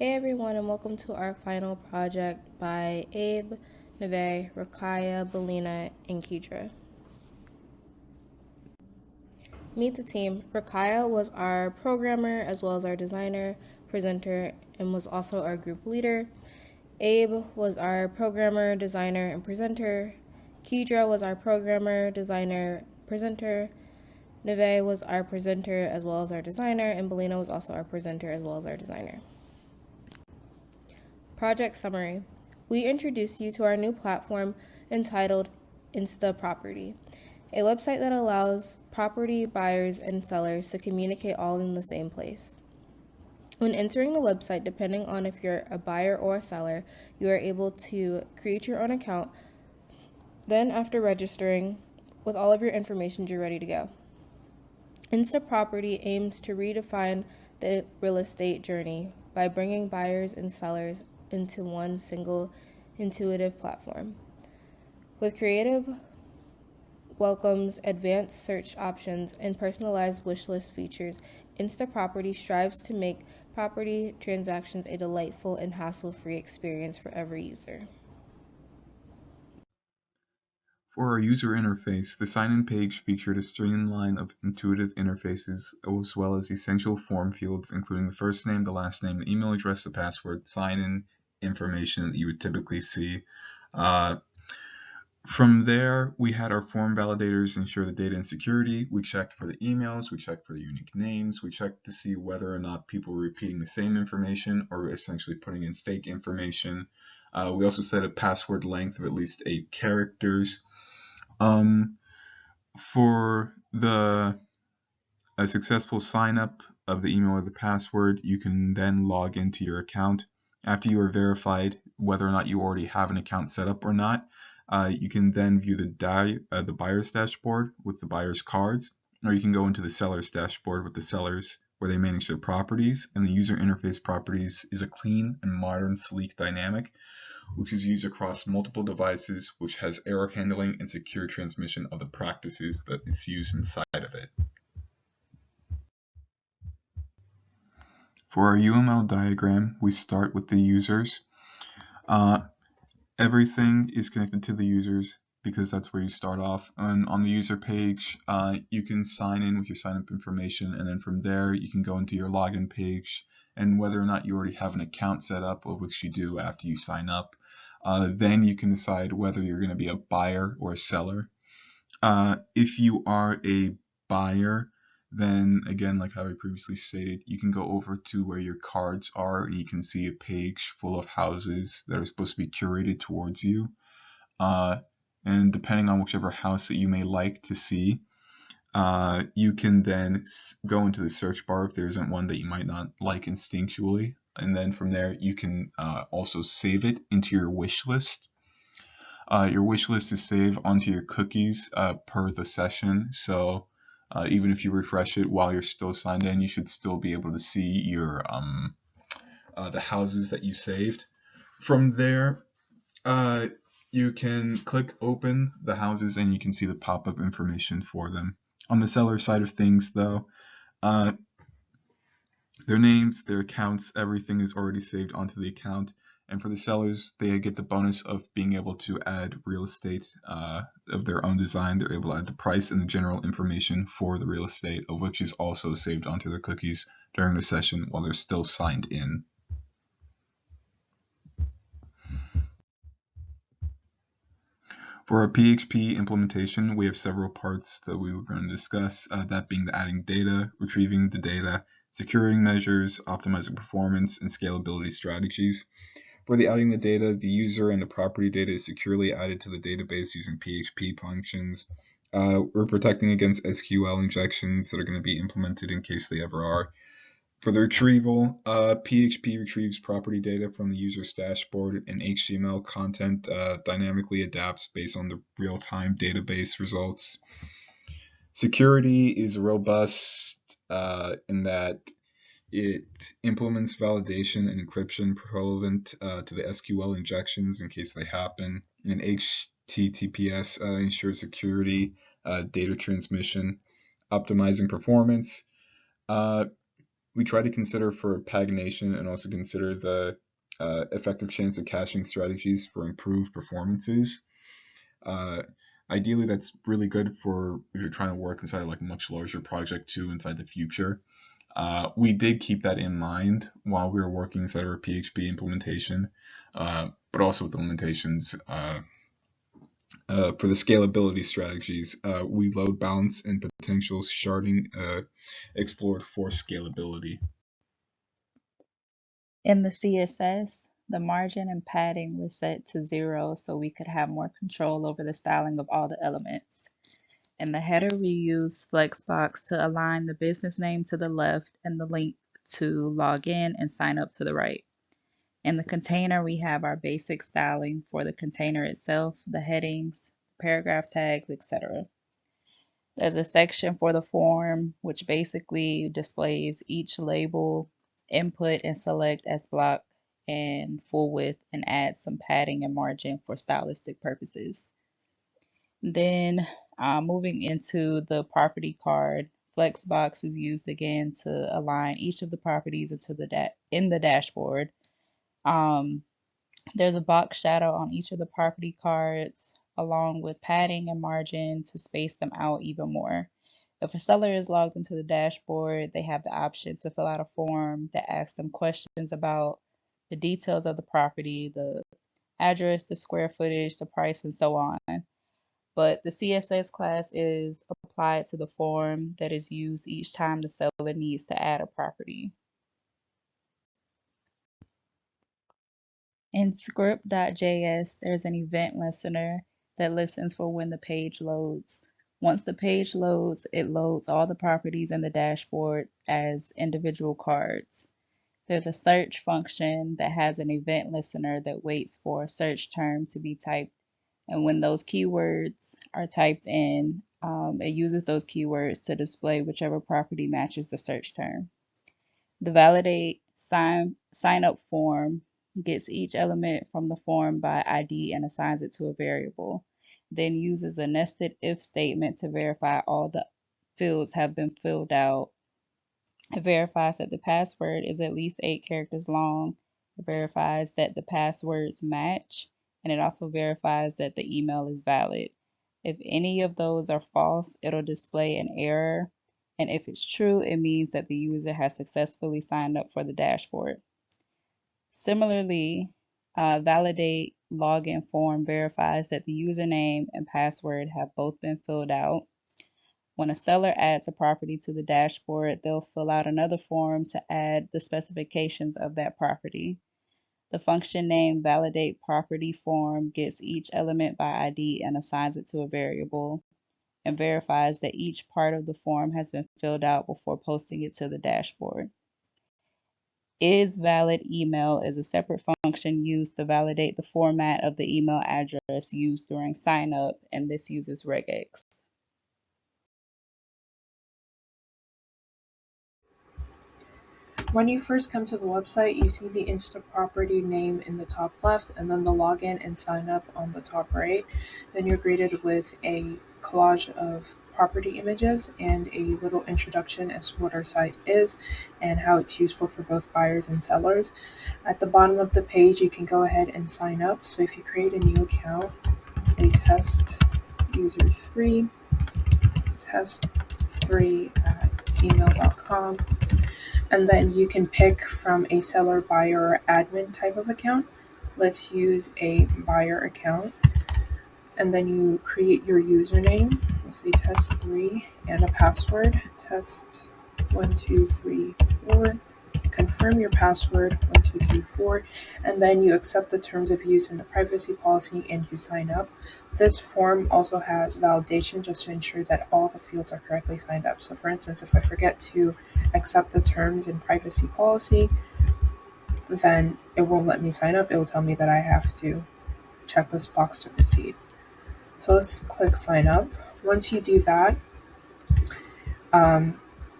Hey everyone, and welcome to our final project by Abe, Nevaeh, Ruqayyah, Bliena, and Keidra. Meet the team. Ruqayyah was our programmer as well as our designer, presenter, and was also our group leader. Abe was our programmer, designer, and presenter. Keidra was our programmer, designer, presenter. Nevaeh was our presenter as well as our designer, and Bliena was also our presenter as well as our designer. Project Summary. We introduce you to our new platform entitled InstaProperty, a website that allows property buyers and sellers to communicate all in the same place. When entering the website, depending on if you're a buyer or a seller, you are able to create your own account. Then, after registering with all of your information, you're ready to go. InstaProperty aims to redefine the real estate journey by bringing buyers and sellers into one single intuitive platform. With creative welcomes, advanced search options, and personalized wishlist features, InstaProperty strives to make property transactions a delightful and hassle-free experience for every user. For our user interface, the sign-in page featured a streamline of intuitive interfaces as well as essential form fields including the first name, the last name, the email address, the password, sign-in information that you would typically see. From there, we had our form validators ensure the data and security. We checked for the emails, we checked for the unique names, we checked to see whether or not people were repeating the same information or essentially putting in fake information. We also set a password length of at least 8 characters. For a successful sign up of the email or the password, you can then log into your account. After you are verified whether or not you already have an account set up or not, you can then view the buyer's dashboard with the buyer's cards, or you can go into the seller's dashboard with the sellers where they manage their properties. And the user interface properties is a clean and modern, sleek dynamic which is used across multiple devices, which has error handling and secure transmission of the practices that is used inside of it. For our UML diagram, we start with the users. Everything is connected to the users because that's where you start off. And on the user page, you can sign in with your sign up information, and then from there you can go into your login page, and whether or not you already have an account set up, of which you do after you sign up. Then you can decide whether you're going to be a buyer or a seller. If you are a buyer, then again, like how I previously stated, you can go over to where your cards are and you can see a page full of houses that are supposed to be curated towards you. And depending on whichever house that you may like to see, you can then go into the search bar if there isn't one that you might not like instinctually. And then from there, you can also save it into your wish list. Your wish list is saved onto your cookies per the session. So even if you refresh it while you're still signed in, you should still be able to see your the houses that you saved. From there, you can click open the houses and you can see the pop-up information for them. On the seller side of things, though, their names, their accounts, everything is already saved onto the account. And for the sellers, they get the bonus of being able to add real estate of their own design. They're able to add the price and the general information for the real estate, of which is also saved onto their cookies during the session while they're still signed in. For our PHP implementation, we have several parts that we were going to discuss, that being the adding data, retrieving the data, securing measures, optimizing performance, and scalability strategies. For the adding the data, the user and the property data is securely added to the database using PHP functions. We're protecting against SQL injections that are going to be implemented in case they ever are. For the retrieval, PHP retrieves property data from the user's dashboard, and HTML content dynamically adapts based on the real-time database results. Security is robust in that it implements validation and encryption relevant to the SQL injections in case they happen. And HTTPS ensures security, data transmission, optimizing performance. we try to consider for pagination and also consider the effective chance of caching strategies for improved performances. Ideally, that's really good for if you're trying to work inside of like a much larger project too inside the future. We did keep that in mind while we were working inside our PHP implementation, but also with the limitations. For the scalability strategies, we load balance and potential sharding explored for scalability. In the CSS, the margin and padding was set to 0 so we could have more control over the styling of all the elements. In the header, we use Flexbox to align the business name to the left and the link to log in and sign up to the right. In the container, we have our basic styling for the container itself, the headings, paragraph tags, etc. There's a section for the form, which basically displays each label, input and select as block and full width, and adds some padding and margin for stylistic purposes. Then moving into the property card, Flexbox is used again to align each of the properties into in the dashboard. There's a box shadow on each of the property cards, along with padding and margin to space them out even more. If a seller is logged into the dashboard, they have the option to fill out a form that asks them questions about the details of the property, the address, the square footage, the price, and so on. But the CSS class is applied to the form that is used each time the seller needs to add a property. In script.js, there's an event listener that listens for when the page loads. Once the page loads, it loads all the properties in the dashboard as individual cards. There's a search function that has an event listener that waits for a search term to be typed. And when those keywords are typed in, it uses those keywords to display whichever property matches the search term. The validate sign up form gets each element from the form by ID and assigns it to a variable, then uses a nested if statement to verify all the fields have been filled out. It verifies that the password is at least 8 characters long. It verifies that the passwords match, and it also verifies that the email is valid. If any of those are false, it'll display an error, and if it's true, it means that the user has successfully signed up for the dashboard. Similarly, validate login form verifies that the username and password have both been filled out. When a seller adds a property to the dashboard, they'll fill out another form to add the specifications of that property. The function name validate property form gets each element by ID and assigns it to a variable, and verifies that each part of the form has been filled out before posting it to the dashboard. IsValidEmail is a separate function used to validate the format of the email address used during sign up, and this uses regex. When you first come to the website, you see the InstaProperty name in the top left and then the login and sign up on the top right. Then you're greeted with a collage of property images and a little introduction as to what our site is and how it's useful for both buyers and sellers. At the bottom of the page, you can go ahead and sign up. So if you create a new account, say test user 3, test3@gmail.com, and then you can pick from a seller, buyer, or admin type of account. Let's use a buyer account. And then you create your username. Let's say test3 and a password. Test1234. Confirm your password 1234, and then you accept the terms of use in the privacy policy and you sign up. This form also has validation just to ensure that all the fields are correctly signed up. So for instance, if I forget to accept the terms in privacy policy, then it won't let me sign up. It will tell me that I have to check this box to proceed. So let's click sign up. Once you do that,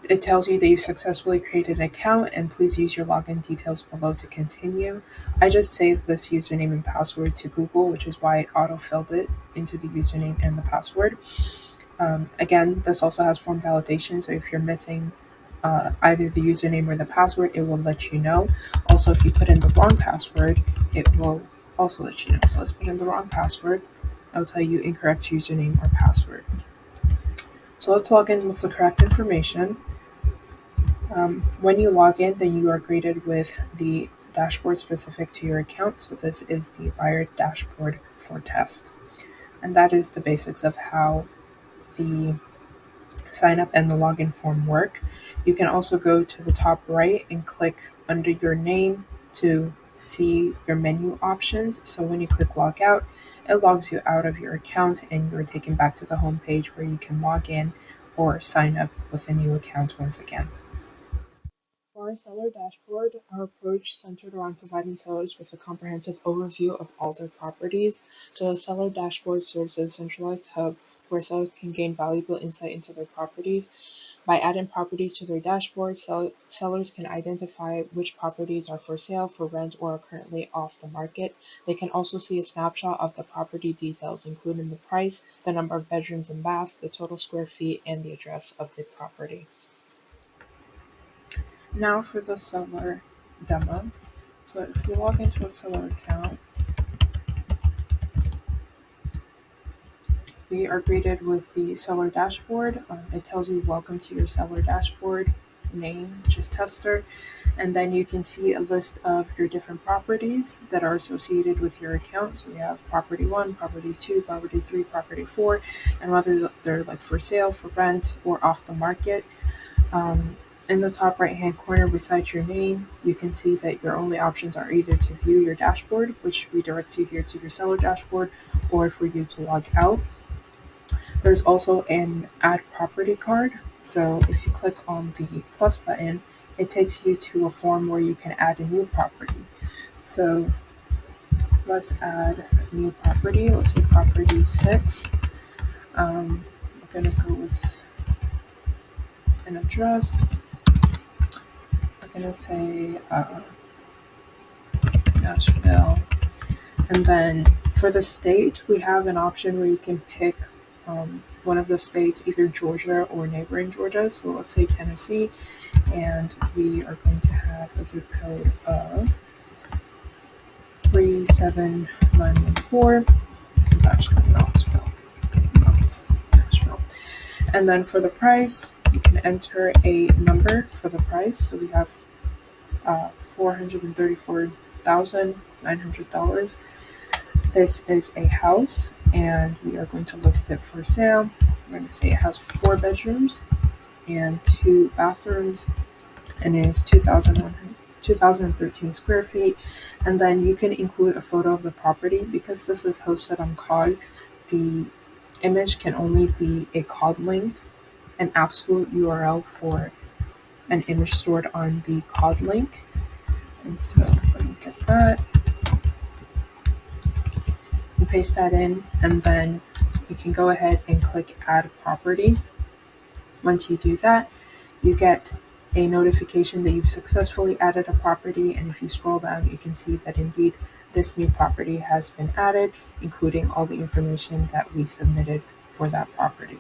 it tells you that you've successfully created an account and please use your login details below to continue. I just saved this username and password to Google, which is why it auto-filled it into the username and the password. Again, this also has form validation, so if you're missing either the username or the password, it will let you know. Also, if you put in the wrong password, it will also let you know. So let's put in the wrong password. It'll tell you incorrect username or password. So let's log in with the correct information. When you log in, then you are greeted with the dashboard specific to your account. So this is the buyer dashboard for test. And that is the basics of how the sign up and the login form work. You can also go to the top right and click under your name to see your menu options. So when you click log out, it logs you out of your account and you're taken back to the home page where you can log in or sign up with a new account once again. For our seller dashboard, our approach centered around providing sellers with a comprehensive overview of all their properties. So a seller dashboard serves as a centralized hub where sellers can gain valuable insight into their properties. By adding properties to their dashboard, sellers can identify which properties are for sale, for rent, or are currently off the market. They can also see a snapshot of the property details, including the price, the number of bedrooms and baths, the total square feet, and the address of the property. Now for the seller demo. So if you log into a seller account, we are greeted with the seller dashboard. It tells you welcome to your seller dashboard, name, which is tester, and then you can see a list of your different properties that are associated with your account. So we have property 1, property 2, property 3, property 4, and whether they're like for sale, for rent, or off the market. In the top right hand corner beside your name, you can see that your only options are either to view your dashboard, which redirects you here to your seller dashboard, or for you to log out. There's also an add property card. So if you click on the plus button, it takes you to a form where you can add a new property. So let's add a new property. Let's say property 6. We're going to go with an address. We're going to say Nashville. And then for the state, we have an option where you can pick one of the states, either Georgia or neighboring Georgia. So let's say Tennessee, and we are going to have a zip code of 37914. This is actually Knoxville, not Nashville. And then for the price, you can enter a number for the price. So we have $434,900. This is a house, and we are going to list it for sale. We're going to say it has 4 bedrooms and 2 bathrooms, and it is 2,013 square feet. And then you can include a photo of the property. Because this is hosted on COD, the image can only be a COD link, an absolute URL for an image stored on the COD link. And so let me get that. You paste that in, and then you can go ahead and click add property. Once you do that, you get a notification that you've successfully added a property, and if you scroll down, you can see that indeed this new property has been added, including all the information that we submitted for that property.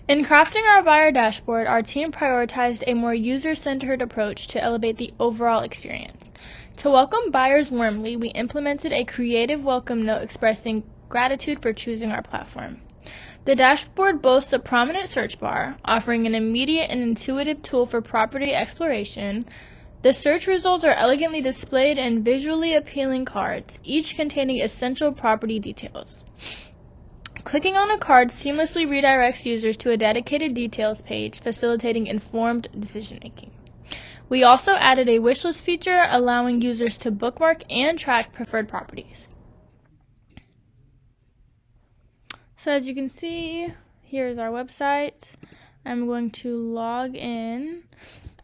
In crafting our buyer dashboard, our team prioritized a more user-centered approach to elevate the overall experience. To welcome buyers warmly, we implemented a creative welcome note expressing gratitude for choosing our platform. The dashboard boasts a prominent search bar, offering an immediate and intuitive tool for property exploration. The search results are elegantly displayed in visually appealing cards, each containing essential property details. Clicking on a card seamlessly redirects users to a dedicated details page, facilitating informed decision-making. We also added a wishlist feature, allowing users to bookmark and track preferred properties. So as you can see, here's our website. I'm going to log in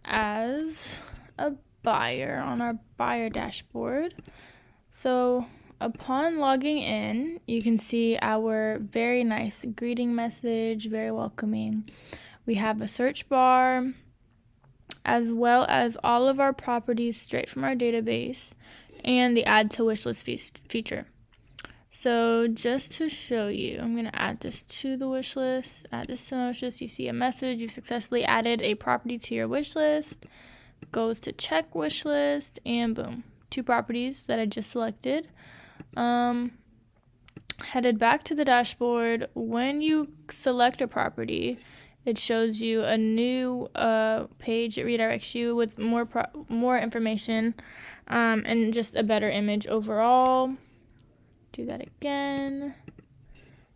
as a buyer on our buyer dashboard. So upon logging in, you can see our very nice greeting message, very welcoming. We have a search bar, as well as all of our properties straight from our database, and the add to wishlist feature. So just to show you, I'm going to add this to the wish list. Add this to my wish list. You see a message. You successfully added a property to your wish list. Goes to check wish list, and boom. 2 properties that I just selected. Headed back to the dashboard. When you select a property, it shows you a new page. It redirects you with more information and just a better image overall. Do that again.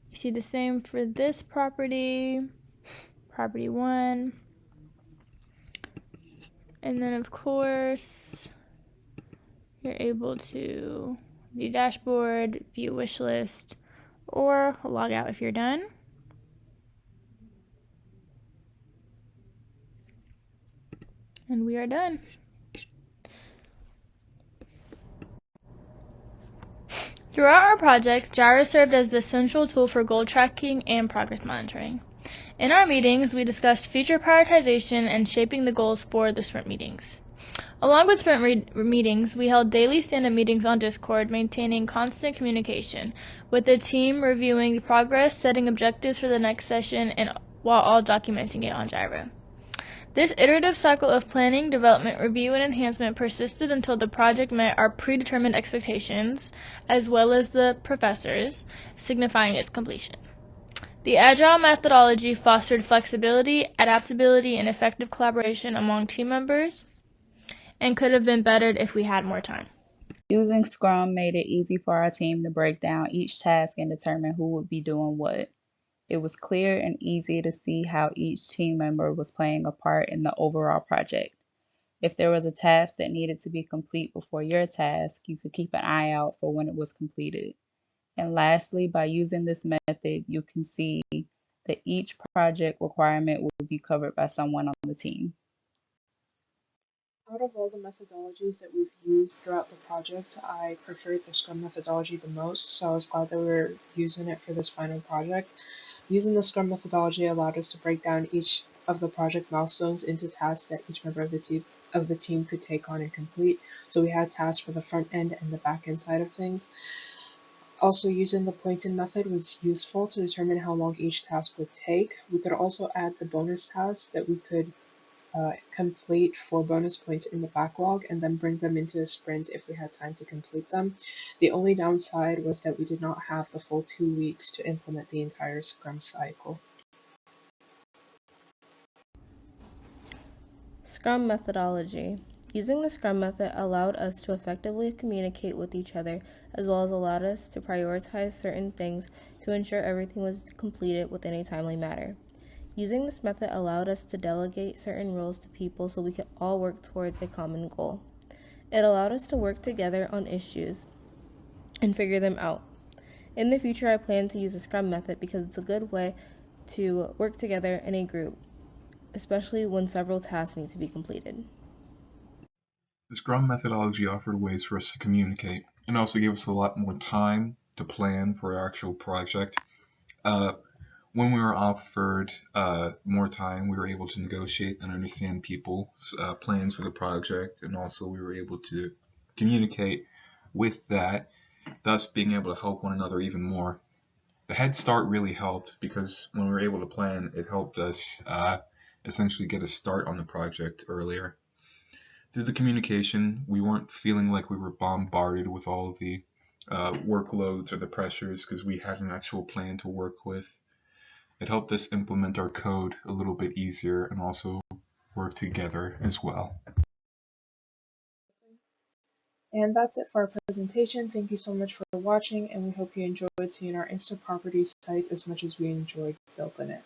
You see the same for this property, property 1. And then of course, you're able to view dashboard, view wish list, or log out if you're done. And we are done. Throughout our project, Jira served as the central tool for goal tracking and progress monitoring. In our meetings, we discussed future prioritization and shaping the goals for the sprint meetings. Along with sprint meetings, we held daily stand-up meetings on Discord, maintaining constant communication, with the team reviewing progress, setting objectives for the next session, and while all documenting it on Jira. This iterative cycle of planning, development, review, and enhancement persisted until the project met our predetermined expectations, as well as the professors, signifying its completion. The Agile methodology fostered flexibility, adaptability, and effective collaboration among team members, and could have been bettered if we had more time. Using Scrum made it easy for our team to break down each task and determine who would be doing what. It was clear and easy to see how each team member was playing a part in the overall project. If there was a task that needed to be complete before your task, you could keep an eye out for when it was completed. And lastly, by using this method, you can see that each project requirement will be covered by someone on the team. Out of all the methodologies that we've used throughout the project, I preferred the Scrum methodology the most, so I was glad that we were using it for this final project. Using the Scrum methodology allowed us to break down each of the project milestones into tasks that each member of the team could take on and complete. So we had tasks for the front end and the back end side of things. Also, using the pointing method was useful to determine how long each task would take. We could also add the bonus tasks that we could complete for bonus points in the backlog and then bring them into a sprint if we had time to complete them. The only downside was that we did not have the full 2 weeks to implement the entire Scrum cycle. Scrum methodology. Using the Scrum method allowed us to effectively communicate with each other, as well as allowed us to prioritize certain things to ensure everything was completed within a timely manner. Using this method allowed us to delegate certain roles to people so we could all work towards a common goal. It allowed us to work together on issues and figure them out. In the future, I plan to use the Scrum method because it's a good way to work together in a group, especially when several tasks need to be completed. The Scrum methodology offered ways for us to communicate and also gave us a lot more time to plan for our actual project. When we were offered more time, we were able to negotiate and understand people's plans for the project, and also we were able to communicate with that, thus being able to help one another even more. The head start really helped because when we were able to plan, it helped us essentially get a start on the project earlier. Through the communication, we weren't feeling like we were bombarded with all of the workloads or the pressures because we had an actual plan to work with. It helped us implement our code a little bit easier and also work together as well. And that's it for our presentation. Thank you so much for watching, and we hope you enjoyed seeing our InstaProperty site as much as we enjoyed building it.